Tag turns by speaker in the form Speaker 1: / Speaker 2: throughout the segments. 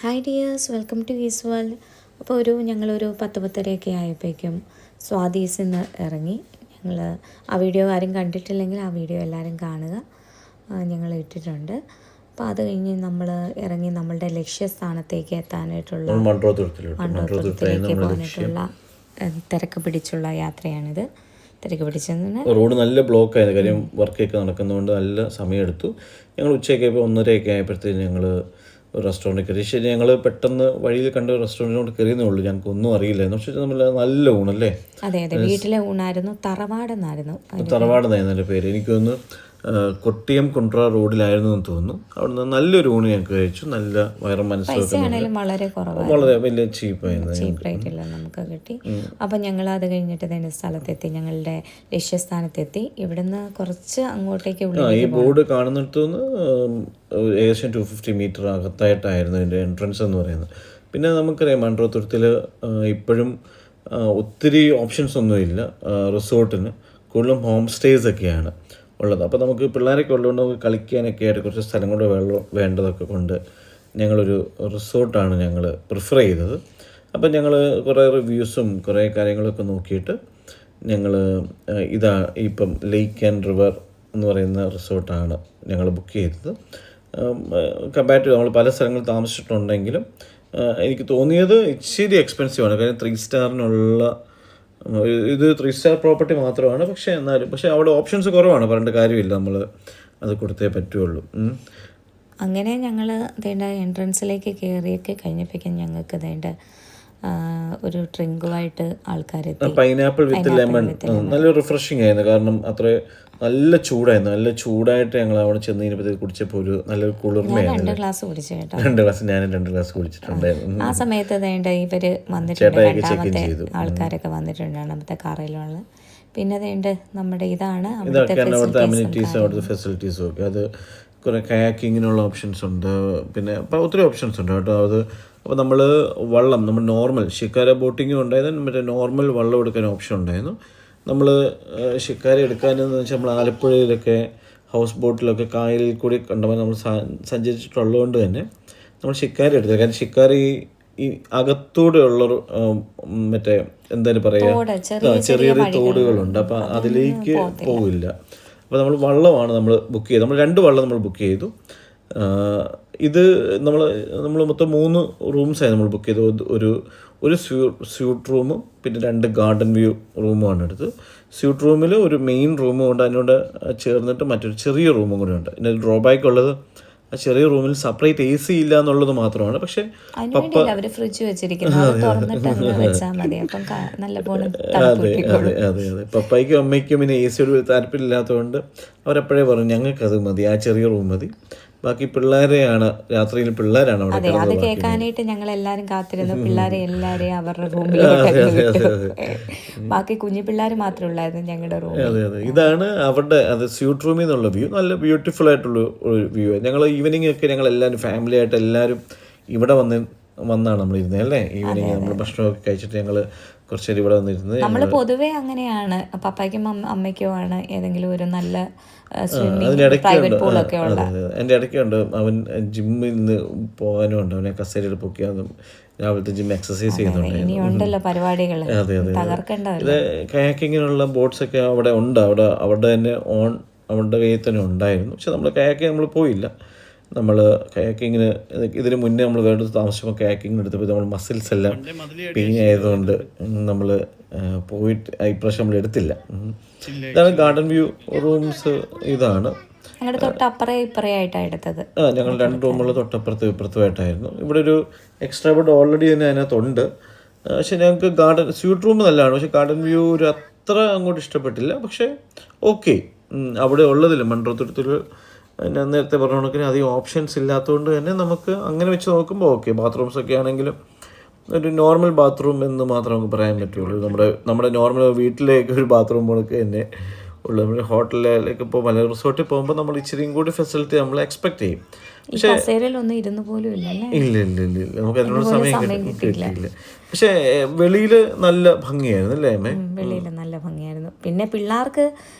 Speaker 1: Hi dears, welcome to ease world. അപ്പോൾ ഞങ്ങളൊരു 10-10:30 ആയപ്പോഴേക്കും സ്വാദീസിൽ നിന്ന് ഇറങ്ങി. ഞങ്ങൾ ആ വീഡിയോ ആരും കണ്ടിട്ടില്ലെങ്കിൽ ആ വീഡിയോ എല്ലാവരും കാണുക, ഞങ്ങൾ ഇട്ടിട്ടുണ്ട്. അപ്പോൾ അത് കഴിഞ്ഞ് നമ്മൾ ഇറങ്ങി നമ്മളുടെ ലക്ഷ്യസ്ഥാനത്തേക്ക് എത്താനായിട്ടുള്ള മൺട്രോത്തുരുത്തിലേക്ക് പോകാനായിട്ടുള്ള തിരക്ക് പിടിച്ചുള്ള യാത്രയാണിത്. തിരക്ക് പിടിച്ചെന്ന്
Speaker 2: റോഡ് നല്ല ബ്ലോക്ക് ആയിരുന്നു, കാര്യം വർക്കൊക്കെ നടക്കുന്നതുകൊണ്ട് നല്ല സമയമെടുത്തു. ഞങ്ങൾ ഉച്ചയൊക്കെ ആയപ്പോൾ 1:30 ആയപ്പോഴത്തേക്ക് ഞങ്ങൾ റെസ്റ്റോറൻറ്റ് കയറി. ശരി, ഞങ്ങൾ പെട്ടെന്ന് വഴിയിൽ കണ്ട റെസ്റ്റോറൻറ്റിനോട് കയറിയെന്നേ ഉള്ളൂ, ഞങ്ങൾക്ക് ഒന്നും അറിയില്ലായിരുന്നു. പക്ഷേ നമ്മൾ നല്ല ഊണല്ലേ.
Speaker 1: അതെ, വീട്ടിലെ ഊണായിരുന്നു. തറവാടെന്നായിരുന്നു
Speaker 2: എൻ്റെ പേര്. എനിക്കൊന്ന് കൊട്ടിയം കുണ്ട്ര റോഡിലായിരുന്നു എന്ന് തോന്നുന്നു. അവിടെ നിന്ന് നല്ലൊരു ഊണ് ഞങ്ങൾക്ക് കഴിച്ചു. നല്ല വയറും മനസ്സിലാക്കി വളരെ വലിയ
Speaker 1: ചീപ്പായിട്ടില്ല നമുക്ക് കിട്ടി. അപ്പം ഞങ്ങൾ അത് കഴിഞ്ഞിട്ട് തന്നെ സ്ഥലത്തെത്തി, ഞങ്ങളുടെ ലക്ഷ്യസ്ഥാനത്തെത്തി. ഇവിടുന്ന് കുറച്ച് അങ്ങോട്ടേക്ക്
Speaker 2: ഈ ബോർഡ് കാണുന്നിടത്തുനിന്ന് ഏകദേശം 250 മീറ്റർ അകത്തായിട്ടായിരുന്നു ഇതിൻ്റെ എൻട്രൻസ് എന്ന് പറയുന്നത്. പിന്നെ നമുക്കറിയാം മൺട്രോത്തുരുത്തിൽ ഇപ്പോഴും ഒത്തിരി ഓപ്ഷൻസ് ഒന്നുമില്ല റിസോർട്ടിന്, കൂടുതലും ഹോം സ്റ്റേസ് ഒക്കെയാണ് ഉള്ളത്. അപ്പോൾ നമുക്ക് പിള്ളേരൊക്കെ ഉള്ളതുകൊണ്ട് നമുക്ക് കളിക്കാനൊക്കെ ആയിട്ട് കുറച്ച് സ്ഥലം കൊണ്ട് വേണ്ടതൊക്കെ കൊണ്ട് ഞങ്ങളൊരു റിസോർട്ടാണ് ഞങ്ങൾ പ്രിഫർ ചെയ്തത്. അപ്പം ഞങ്ങൾ കുറേ റിവ്യൂസും കുറേ കാര്യങ്ങളൊക്കെ നോക്കിയിട്ട് ഞങ്ങൾ ഇപ്പം ലേക്ക് ആൻഡ് റിവർ എന്ന് പറയുന്ന റിസോർട്ടാണ് ഞങ്ങൾ ബുക്ക് ചെയ്തത്. കമ്പാരിറ്റീവ് നമ്മൾ പല സ്ഥലങ്ങളിൽ താമസിച്ചിട്ടുണ്ടെങ്കിലും എനിക്ക് തോന്നിയത് ഇച്ചിരി എക്സ്പെൻസീവാണ്. കാര്യം 3 സ്റ്റാറിനുള്ള ഇത് 3 സ്റ്റാർ പ്രോപ്പർട്ടി മാത്രമാണ്. പക്ഷേ അവിടെ ഓപ്ഷൻസ് കുറവാണ്, പറയേണ്ട കാര്യമില്ല, നമ്മൾ അത് കൊടുത്തേ പറ്റുള്ളൂ.
Speaker 1: അങ്ങനെ ഞങ്ങൾ വേണ്ട എൻട്രൻസിലേക്ക് കയറിയൊക്കെ കഴിഞ്ഞപ്പോഴേക്കും ഞങ്ങൾക്ക് വേണ്ട ഒരു ഡ്രിങ്കുമായിട്ട് ആൾക്കാരെത്തി.
Speaker 2: പൈനാപ്പിൾ വിത്ത് ലെമൺ നല്ല റിഫ്രഷിങ് ആയിരുന്നു. കാരണം അത്ര നല്ല ചൂടായിട്ട് ഞങ്ങൾ അവിടെ ചെന്ന് കഴിഞ്ഞപ്പോഴത്തേക്ക് കുടിച്ചപ്പോൾ ഒരു നല്ലൊരു കുളിർമയായിരുന്നു.
Speaker 1: 2 ഗ്ലാസ് കുടിച്ചു കേട്ടോ.
Speaker 2: 2 ഗ്ലാസ് ഞാനും 2 ഗ്ലാസ് കുടിച്ചിട്ടുണ്ടായിരുന്നു.
Speaker 1: ആ സമയത്ത് വേണ്ട ഇവർ വന്നിട്ടുണ്ട്, രണ്ടാമത്തെ ആൾക്കാരൊക്കെ വന്നിട്ടുണ്ട്, രണ്ടാമത്തെ കാറിലുള്ള. പിന്നെ വേണ്ട നമ്മുടെ
Speaker 2: ഇതൊക്കെയാണ് അവിടുത്തെ അമ്യൂണിറ്റീസും അവിടുത്തെ ഫെസിലിറ്റീസും ഒക്കെ. അത് കുറേ കയാക്കിങ്ങിനുള്ള ഓപ്ഷൻസ് ഉണ്ട്, പിന്നെ ഒത്തിരി ഓപ്ഷൻസ് ഉണ്ട് കേട്ടോ. അപ്പോൾ നമ്മൾ നമ്മൾ നോർമൽ ഷിക്കാര ബോട്ടിങ്ങും ഉണ്ടായിരുന്നു, മറ്റേ നോർമൽ വള്ളം എടുക്കാൻ ഓപ്ഷൻ ഉണ്ടായിരുന്നു. നമ്മൾ ഷിക്കാര എടുക്കാനെന്ന് വെച്ചാൽ നമ്മൾ ആലപ്പുഴയിലൊക്കെ ഹൗസ് ബോട്ടിലൊക്കെ കായലിൽ കൂടി കണ്ടപ്പോൾ നമ്മൾ സഞ്ചരിച്ചിട്ടുള്ളതുകൊണ്ട് തന്നെ നമ്മൾ ഷിക്കാര എടുത്തത്. കാരണം ഷിക്കാര ഈ അകത്തൂടെ ഉള്ളൊരു മറ്റേ എന്തായാലും പറയുക ചെറിയ തോടുകളുണ്ട്, അപ്പോൾ അതിലേക്ക് പോവില്ല. അപ്പോൾ നമ്മൾ വള്ളമാണ് നമ്മൾ ബുക്ക് ചെയ്തത്. നമ്മൾ 2 വള്ളം നമ്മൾ ബുക്ക് ചെയ്തു. ഇത് നമ്മൾ മൊത്തം 3 റൂംസായി നമ്മൾ ബുക്ക് ചെയ്തത്. ഒരു സ്യൂട്ട് റൂമും പിന്നെ 2 ഗാർഡൻ വ്യൂ റൂമുമാണ് എടുത്തത്. സ്യൂട്ട് റൂമിൽ ഒരു മെയിൻ റൂമും ഉണ്ട്, അതിനോട് ചേർന്നിട്ട് മറ്റൊരു ചെറിയ റൂമും കൂടെ ഉണ്ട്. ഇതിൻ്റെ ഡ്രോബാക്ക് ഉള്ളത് ആ ചെറിയ റൂമിൽ സെപ്പറേറ്റ് AC ഇല്ല എന്നുള്ളത് മാത്രമാണ്. പക്ഷേ
Speaker 1: ഫ്രിഡ്ജ്
Speaker 2: അതെ പപ്പയ്ക്കും അമ്മയ്ക്കും പിന്നെ AC താല്പര്യമില്ലാത്തതുകൊണ്ട് അവരെപ്പോഴേ പറഞ്ഞു ഞങ്ങൾക്കത് മതി, ആ ചെറിയ റൂം മതി. ബാക്കി പിള്ളേരാണ്
Speaker 1: അവിടെ. അത് കേൾക്കാനായിട്ട് ഞങ്ങൾ എല്ലാവരും കാത്തിരുന്നു. പിള്ളേരെ എല്ലാവരെയും അവരുടെ റൂമിൽ, ബാക്കി കുഞ്ഞു പിള്ളേർ മാത്രമേ ഉള്ളായിരുന്നു ഞങ്ങളുടെ റൂമിൽ.
Speaker 2: അതെ ഇതാണ് അവരുടെ സ്യൂട്ട് റൂമിൽ നിന്നുള്ള വ്യൂ. നല്ല ബ്യൂട്ടിഫുൾ ആയിട്ടുള്ള ഒരു വ്യൂ. ഞങ്ങൾ ഈവനിങ് ഒക്കെ ഞങ്ങൾ എല്ലാവരും ഫാമിലി ആയിട്ട് എല്ലാവരും ഇവിടെ വന്നാണ് നമ്മൾ ഇരുന്നത് അല്ലേ. ഈവനിങ് നമ്മൾ ഭക്ഷണമൊക്കെ കഴിച്ചിട്ട് ഞങ്ങൾ കുറച്ചേരം ഇവിടെ വന്നിരുന്നത്.
Speaker 1: നമ്മൾ പൊതുവേ അങ്ങനെയാണ്, പപ്പായ്ക്കും അമ്മയ്ക്കും ആണ് ഏതെങ്കിലും ഒരു നല്ല
Speaker 2: എൻ്റെ ഇടയ്ക്കുണ്ട് അവൻ ജിമ്മിൽ നിന്ന് പോകാനും ഉണ്ട്, അവനെ കസേരയിൽ പൊക്കിയാലും രാവിലത്തെ ജിം എക്സസൈസ് ചെയ്യുന്നുണ്ട്. ഇത് കയാക്കിങ്ങിനുള്ള ബോട്ട്സൊക്കെ അവിടെ ഉണ്ട്, അവിടെ തന്നെ അവരുടെ കയ്യിൽ തന്നെ ഉണ്ടായിരുന്നു. പക്ഷെ നമ്മൾ കയാക്കിങ് നമ്മൾ പോയില്ല. നമ്മൾ കയാക്കിങ്ങിന് ഇതിന് മുന്നേ നമ്മൾ വേണ്ട താമസിച്ചപ്പോൾ കയാക്കിങ്ങിന് എടുത്തപ്പോൾ നമ്മൾ മസിൽസ് എല്ലാം പെയിൻ ആയതുകൊണ്ട് നമ്മൾ പോയിട്ട് ഇപ്രാവശ്യം നമ്മൾ എടുത്തില്ല. ഇതാണ് ഗാർഡൻ വ്യൂ റൂംസ്. ഇതാണ്
Speaker 1: ഞങ്ങൾ
Speaker 2: 2 റൂമുകൾ തൊട്ടപ്പുറത്തും ഇപ്പുറത്തുമായിട്ടായിരുന്നു. ഇവിടെ ഒരു എക്സ്ട്രാ ബെഡ് ഓൾറെഡി തന്നെ അതിനകത്തുണ്ട്. പക്ഷെ ഞങ്ങൾക്ക് സ്യൂട്ട് റൂം നല്ലതാണ്, പക്ഷെ ഗാർഡൻ വ്യൂ ഒരു അത്ര അങ്ങോട്ട് ഇഷ്ടപ്പെട്ടില്ല. പക്ഷേ ഓക്കെ, അവിടെ ഉള്ളതില്ല മൺട്രോത്തുരുത്തിൽ ഞാൻ നേരത്തെ പറഞ്ഞ കണക്കിന് അധികം ഓപ്ഷൻസ് ഇല്ലാത്തതുകൊണ്ട് തന്നെ നമുക്ക് അങ്ങനെ വെച്ച് നോക്കുമ്പോൾ ഓക്കെ. ബാത്റൂംസൊക്കെ ആണെങ്കിലും ഒരു നോർമൽ ബാത്റൂം എന്ന് മാത്രമേ നമുക്ക് പറയാൻ പറ്റുള്ളൂ. നമ്മുടെ നോർമൽ വീട്ടിലേക്ക് ഒരു ബാത്റൂം പോലൊക്കെ തന്നെ ഉള്ളൂ. നമ്മൾ ഹോട്ടലിലേക്ക് പോകുമ്പോൾ അല്ലെങ്കിൽ റിസോർട്ടിൽ പോകുമ്പോൾ നമ്മൾ ഇച്ചിരിയും കൂടി ഫെസിലിറ്റി നമ്മൾ എക്സ്പെക്ട് ചെയ്യും. പക്ഷേ ഇല്ല നമുക്ക് അതിനുള്ള സമയം കിട്ടിയില്ല. പക്ഷേ വെളിയിൽ നല്ല ഭംഗിയായിരുന്നു അല്ലേ അമ്മേ?
Speaker 1: വെളിയിൽ നല്ല ഭംഗിയായിരുന്നു. പിന്നെ പിള്ളേർക്ക്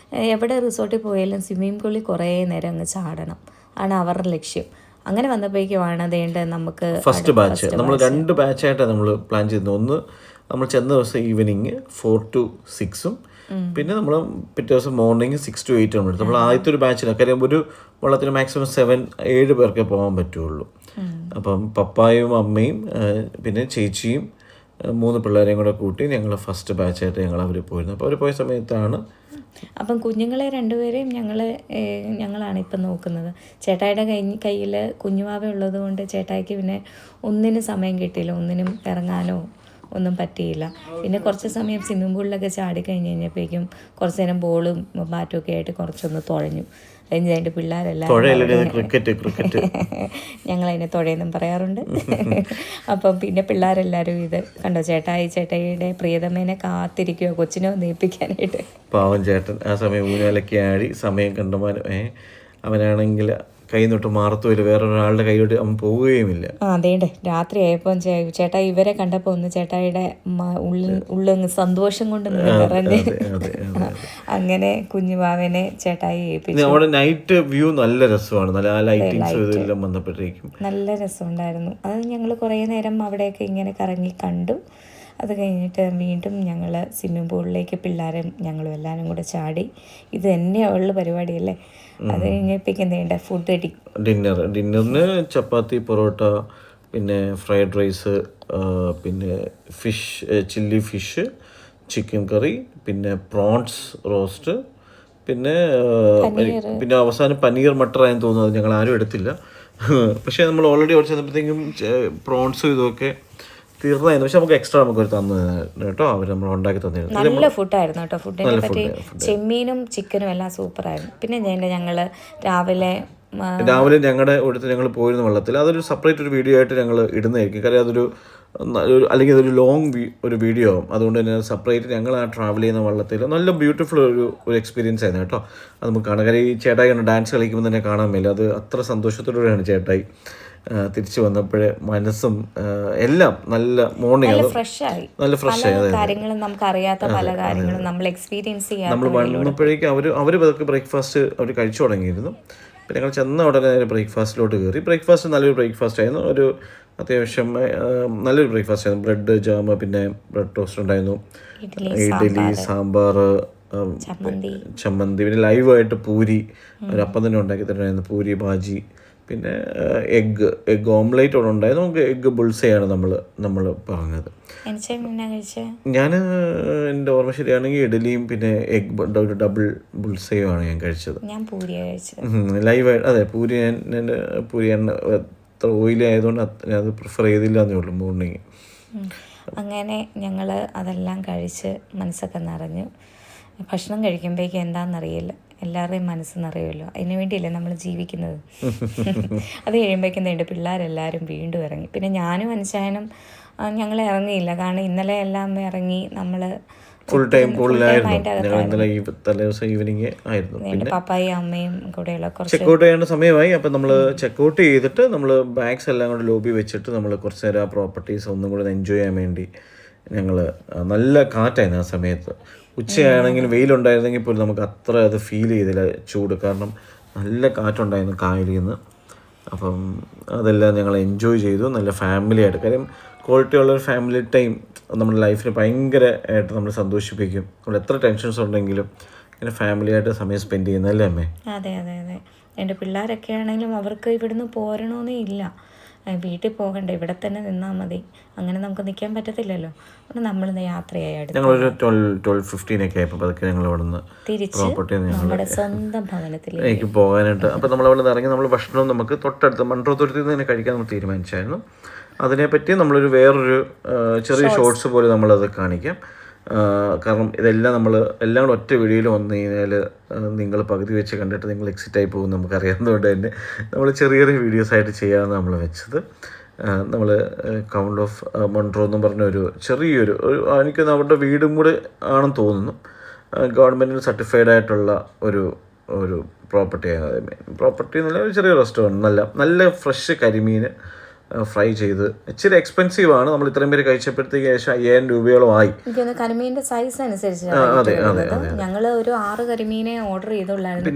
Speaker 1: എവിടെ റിസോർട്ടിൽ പോയാലും സ്വിമ്മിംഗ് പൂളിൽ കുറേ നേരം അങ്ങ് ചാടണം ആണ് അവരുടെ ലക്ഷ്യം. അങ്ങനെ വന്നപ്പോഴേക്കുമാണ് അതേണ്ട നമുക്ക്
Speaker 2: ഫസ്റ്റ് ബാച്ച് നമ്മൾ 2 ബാച്ചായിട്ടാണ് നമ്മൾ പ്ലാൻ ചെയ്യുന്നത്. ഒന്ന് നമ്മൾ ചെന്ന ദിവസം ഈവനിങ് 4 to 6 പിന്നെ നമ്മൾ പിറ്റേ ദിവസം മോർണിംഗ് 6 to 8 നമ്മൾ നമ്മൾ ആദ്യത്തെ ഒരു ബാച്ചിലാണ്. കാര്യം ഒരു വള്ളത്തിന് മാക്സിമം 7-7 പേർക്കേ പോകാൻ പറ്റുള്ളൂ. അപ്പം പപ്പായും അമ്മയും പിന്നെ ചേച്ചിയും 3 പിള്ളേരെയും കൂടെ കൂട്ടി ഞങ്ങൾ ഫസ്റ്റ് ബാച്ചായിട്ട് അവർ പോയിരുന്നു. അപ്പോൾ അവർ പോയ സമയത്താണ്
Speaker 1: അപ്പം കുഞ്ഞുങ്ങളെ രണ്ടുപേരെയും ഞങ്ങളാണ് ഇപ്പം നോക്കുന്നത്. ചേട്ടായിയുടെ കയ്യിൽ കുഞ്ഞുവാവ ഉള്ളത് കൊണ്ട് ചേട്ടായിക്ക് പിന്നെ ഒന്നിനും സമയം കിട്ടിയില്ല, ഒന്നിനും ഇറങ്ങാനോ ഒന്നും പറ്റിയില്ല. പിന്നെ കുറച്ച് സമയം സ്വിമ്മിംഗ് പൂളിലൊക്കെ ചാടിക്കഴിഞ്ഞ് കഴിഞ്ഞപ്പോഴേക്കും കുറച്ച് നേരം ബോളും ബാറ്റും ഒക്കെ ആയിട്ട് കുറച്ചൊന്ന് തുഴഞ്ഞു. അതിൻ്റെ പിള്ളേരെല്ലാം
Speaker 2: ക്രിക്കറ്റ്
Speaker 1: ഞങ്ങളതിനെ തുഴയെന്നും പറയാറുണ്ട്. അപ്പം പിന്നെ പിള്ളേരെല്ലാവരും ഇത് കണ്ടോ, ചേട്ടായിയുടെ പ്രിയതമേനെ കാത്തിരിക്കുകയോ കൊച്ചിനെ ഒന്ന് ഏൽപ്പിക്കാനായിട്ട്.
Speaker 2: പാവം ചേട്ടൻ ആ സമയം ഊഞ്ഞാലൊക്കെ ആടി സമയം കണ്ടമാനം. അവനാണെങ്കിൽ കൈ തൊട്ട് മാറത്തുമില്ല, വേറൊരാളുടെ കൈയോട്ട് അവൻ പോവുകയുമില്ല.
Speaker 1: അതേണ്ടേ രാത്രി ആയപ്പോൾ ചേട്ടാ ഇവരെ കണ്ടപ്പോൾ ഒന്ന് ചേട്ടായിയുടെ ഉള്ളങ്ങ് സന്തോഷം കൊണ്ട് നിറഞ്ഞ് അങ്ങനെ കുഞ്ഞുമാവനെ ചേട്ടായി ഏൽപ്പിച്ചു.
Speaker 2: അവിടെ നൈറ്റ് വ്യൂ നല്ല രസമാണ്, നല്ല ലൈറ്റിങ്സ് ഇതെല്ലാം വന്നപ്പോഴേക്കും
Speaker 1: നല്ല രസമുണ്ടായിരുന്നു. അത് ഞങ്ങൾ കുറേ നേരം അവിടെയൊക്കെ ഇങ്ങനെ കറങ്ങി കണ്ടു. അത് കഴിഞ്ഞിട്ട് വീണ്ടും ഞങ്ങൾ സ്വിമ്മിംഗ് പൂളിലേക്ക് പിള്ളേരും ഞങ്ങളും എല്ലാവരും കൂടെ ചാടി. ഇത് തന്നെയുള്ള പരിപാടിയല്ലേ. അത് കഴിഞ്ഞപ്പോഴേക്കും ഫുഡ്
Speaker 2: ഡിന്നറിന് ചപ്പാത്തി, പൊറോട്ട, പിന്നെ ഫ്രൈഡ് റൈസ്, പിന്നെ ചില്ലി ഫിഷ്, ചിക്കൻ കറി, പിന്നെ പ്രോൺസ് റോസ്റ്റ്, പിന്നെ അവസാനം പനീർ മട്ടറായെന്ന് തോന്നുന്നത് ഞങ്ങൾ ആരും എടുത്തില്ല. പക്ഷേ നമ്മൾ ഓൾറെഡി അവിടെ ചെന്നപ്പോഴത്തേക്കും പ്രോൺസും ഇതൊക്കെ തീർന്നായിരുന്നു. പക്ഷെ നമുക്ക് എക്സ്ട്രാ നമുക്ക് തന്നു കേട്ടോ, അവർ നമ്മൾ ഉണ്ടാക്കി തന്നിരുന്നു.
Speaker 1: നല്ല ഫുഡായിരുന്നു കേട്ടോ. ഫുഡിനെ പറ്റി ചെമ്മീനും ചിക്കനും എല്ലാം സൂപ്പറായിരുന്നു. പിന്നെ ഞങ്ങൾ രാവിലെ
Speaker 2: ഞങ്ങളുടെ അടുത്ത് ഞങ്ങൾ പോയിരുന്നു വള്ളത്തിൽ. അതൊരു സെപ്പറേറ്റ് ഒരു വീഡിയോ ആയിട്ട് ഞങ്ങൾ ഇടുന്നതായിരിക്കും. കാര്യം അല്ലെങ്കിൽ അതൊരു ലോങ് ഒരു വീഡിയോ ആവും. അതുകൊണ്ട് തന്നെ സെപ്പറേറ്റ് ഞങ്ങൾ ആ ട്രാവൽ ചെയ്യുന്ന വള്ളത്തിൽ നല്ല ബ്യൂട്ടിഫുൾ ഒരു എക്സ്പീരിയൻസ് ആയിരുന്നു കേട്ടോ. അത് നമുക്ക് കാണാം. കാര്യം ഈ ചേട്ടായി ഡാൻസ് കളിക്കുമ്പോൾ തന്നെ കാണാൻ മേല. അത് അത്ര സന്തോഷത്തോടെയാണ് ചേട്ടായി തിരിച്ചു വന്നപ്പോഴേ മനസ്സും എല്ലാം നല്ല മോർണിംഗ് നല്ല ഫ്രഷായി.
Speaker 1: കാര്യങ്ങളും നമുക്ക് അറിയാത്ത പല കാര്യങ്ങളും നമ്മൾ എക്സ്പീരിയൻസ് ചെയ്യാം.
Speaker 2: നമ്മൾ വന്നപ്പോഴേക്കും അവർ പതൊക്കെ ബ്രേക്ക്ഫാസ്റ്റ് അവർ കഴിച്ചു തുടങ്ങിയിരുന്നു. പിന്നെ ഞങ്ങൾ ചെന്ന ഉടനെ ബ്രേക്ക്ഫാസ്റ്റിലോട്ട് കയറി. ബ്രേക്ക്ഫാസ്റ്റ് നല്ലൊരു ബ്രേക്ക്ഫാസ്റ്റ് ആയിരുന്നു. ഒരു അത്യാവശ്യം നല്ലൊരു ബ്രേക്ക്ഫാസ്റ്റ് ആയിരുന്നു. ബ്രെഡ് ജാം, പിന്നെ ബ്രെഡ് ടോസ്റ്റ് ഉണ്ടായിരുന്നു, ഇഡ്ഡലി, സാമ്പാർ, ചമ്മന്തി, പിന്നെ ലൈവായിട്ട് പൂരി, ഒരപ്പം തന്നെ ഉണ്ടാക്കി തരുമായിരുന്നു, പൂരി, ഭാജി, പിന്നെ എഗ് ഓംലേറ്റ് അവിടെ ഉണ്ടായിരുന്നു. നമുക്ക് എഗ് ബുൾസയാണ് നമ്മൾ പറഞ്ഞത്. ഞാൻ എൻ്റെ ഓർമ്മ ശരിയാണെങ്കിൽ ഇഡലിയും പിന്നെ ഒരു ഡബിൾ ബുൾസയും ആണ് ഞാൻ കഴിച്ചത്. ലൈവായിട്ട് അതെ, പൂരി അത്ര ഓയിലി ആയതുകൊണ്ട് അത് പ്രിഫർ ചെയ്തില്ല എന്നേ ഉള്ളൂ മോർണിംഗ്.
Speaker 1: അങ്ങനെ ഞങ്ങൾ അതെല്ലാം കഴിച്ച് മനസ്സൊക്കെ നിറഞ്ഞു. ഭക്ഷണം കഴിക്കുമ്പോഴേക്കും എന്താണെന്നറിയില്ല, എല്ലാവരുടെയും മനസ്സ് നിറയുമല്ലോ. അതിന് വേണ്ടിയല്ലേ നമ്മൾ ജീവിക്കുന്നത്. അത് കഴിയുമ്പോഴേക്കും പിള്ളേരെല്ലാവരും വീണ്ടും ഇറങ്ങി. പിന്നെ ഞാനും അനുശാനും ഞങ്ങൾ ഇറങ്ങിയില്ല, കാരണം ഇന്നലെ എല്ലാം ഇറങ്ങി നമ്മൾ
Speaker 2: ഫുൾ ടൈം തലേദിവസം ഈവനിങ് ആയിരുന്നു.
Speaker 1: പിന്നെ പപ്പായും അമ്മയും കൂടെയുള്ള
Speaker 2: ചെക്കൗട്ട് ചെയ്യേണ്ട സമയമായി. അപ്പം നമ്മൾ ചെക്കൗട്ട് ചെയ്തിട്ട് നമ്മൾ ബാഗ്സ് എല്ലാം കൂടെ ലോബി വെച്ചിട്ട് നമ്മൾ കുറച്ച് നേരം ആ പ്രോപ്പർട്ടീസ് ഒന്നും കൂടെ എൻജോയ് ചെയ്യാൻ വേണ്ടി ഞങ്ങൾ നല്ല കാറ്റായിരുന്നു ആ സമയത്ത്. ഉച്ചയാണെങ്കിലും വെയിലുണ്ടായിരുന്നെങ്കിൽ പോലും നമുക്ക് അത്ര അത് ഫീൽ ചെയ്തില്ല ചൂട്, കാരണം നല്ല കാറ്റുണ്ടായിരുന്നു കായലിൽ നിന്ന്. അപ്പം അതെല്ലാം ഞങ്ങൾ എൻജോയ് ചെയ്തു നല്ല ഫാമിലി ആയിട്ട്. കാര്യം ക്വാളിറ്റി ഉള്ളൊരു ഫാമിലി ടൈം നമ്മുടെ ലൈഫിൽ ഭയങ്കര ആയിട്ട് നമ്മൾ സന്തോഷിപ്പിക്കും. നമ്മൾ എത്ര ടെൻഷൻസ് ഉണ്ടെങ്കിലും ഇങ്ങനെ ഫാമിലിയായിട്ട് സമയം സ്പെൻഡ് ചെയ്യുന്നതല്ലേ അമ്മേ?
Speaker 1: അതെ അതെ അതെ. എൻ്റെ പിള്ളേരൊക്കെ ആണെങ്കിലും അവർക്ക് ഇവിടുന്ന് പോരണമെന്നേ ഇല്ല, വീട്ടിൽ പോകണ്ട, ഇവിടെ തന്നെ നിന്നാൽ മതി. അങ്ങനെ നമുക്ക് നിൽക്കാൻ പറ്റത്തില്ലല്ലോ. അപ്പം നമ്മൾ യാത്രയായി
Speaker 2: ഞങ്ങളൊരു 12-15 ആയപ്പോൾ പതുക്കെ ഞങ്ങൾ അവിടെ നിന്ന്
Speaker 1: തിരിച്ച് നമ്മുടെ സ്വന്തം ഭവനത്തിലേക്ക്
Speaker 2: പോകാനായിട്ട്. അപ്പം നമ്മൾ അവിടെ നിന്ന് ഇറങ്ങി നമ്മൾ ഭക്ഷണം നമുക്ക് തൊട്ടടുത്ത് മൺട്രോത്തുരുത്തിൽ നിന്ന് തന്നെ കഴിക്കാൻ നമ്മൾ തീരുമാനിച്ചായിരുന്നു. അതിനെപ്പറ്റി നമ്മളൊരു വേറൊരു ചെറിയ ഷോർട്സ് പോലെ നമ്മളത് കാണിക്കാം. കാരണം ഇതെല്ലാം എല്ലാം കൂടെ ഒറ്റ വീഡിയോയിൽ വന്നു കഴിഞ്ഞാൽ നിങ്ങൾ പകുതി വെച്ച് കണ്ടിട്ട് നിങ്ങൾ എക്സിറ്റായി പോകും നമുക്കറിയാവുന്നതുകൊണ്ട് തന്നെ നമ്മൾ ചെറിയ ചെറിയ വീഡിയോസായിട്ട് ചെയ്യാമെന്ന് നമ്മൾ വെച്ചത്. നമ്മൾ കൗണ്ട് ഓഫ് മൺട്രോ എന്ന് പറഞ്ഞ ചെറിയൊരു എനിക്ക് അവരുടെ വീടും കൂടെ ആണെന്ന് തോന്നുന്നു. ഗവൺമെൻറ്റിന് സർട്ടിഫൈഡ് ആയിട്ടുള്ള ഒരു പ്രോപ്പർട്ടി എന്നല്ല, ഒരു ചെറിയ റെസ്റ്റോറൻറ്റ്, നല്ല ഫ്രഷ് കരിമീൻ, ഫ്രൈ ചെയ്ത് ഇച്ചിരി എക്സ്പെൻസീവ് ആണ്. നമ്മൾ ഇത്രയും പേര് കഴിച്ചപ്പോഴത്തേക്ക് ഏകദേശം 5,000 രൂപയോളം ആയി.
Speaker 1: എനിക്കൊന്ന് കരിമീൻ്റെ സൈസ് അനുസരിച്ച് ഞങ്ങൾ ഒരു 6 കരിമീനെ ഓർഡർ ചെയ്തുള്ളായിരുന്നു.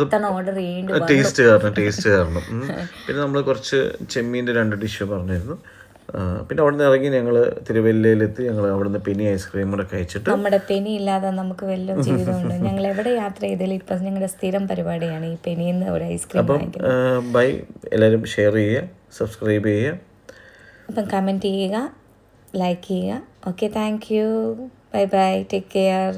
Speaker 2: പിന്നെ
Speaker 1: ഓർഡർ ചെയ്യേണ്ടി
Speaker 2: ടേസ്റ്റ് കാരണം പിന്നെ നമ്മൾ കുറച്ച് ചെമ്മീൻ്റെ 2 ഡിഷ് പറഞ്ഞിരുന്നു. പിന്നെ അവിടെ നിന്ന് ഇറങ്ങി ഞങ്ങൾ തിരുവല്ലയിലെത്തി. ഞങ്ങൾ അവിടെ നിന്ന് പെനി ഐസ്ക്രീം കൂടെ കഴിച്ചിട്ട്,
Speaker 1: നമ്മുടെ പെനി ഇല്ലാതെ നമുക്ക് വല്ല ജീവിതമുണ്ട്. ഞങ്ങൾ എവിടെ യാത്ര ചെയ്താലും ഇപ്പം ഞങ്ങളുടെ സ്ഥിരം പരിപാടിയാണ് ഈ പെനിന്ന് ഒരു ഐസ്ക്രീം.
Speaker 2: അപ്പം ബൈ, എല്ലാവരും ഷെയർ ചെയ്യുക, സബ്സ്ക്രൈബ് ചെയ്യുക,
Speaker 1: അപ്പം കമൻറ്റ് ചെയ്യുക, ലൈക്ക് ചെയ്യുക. Okay, thank you, bye bye, take care.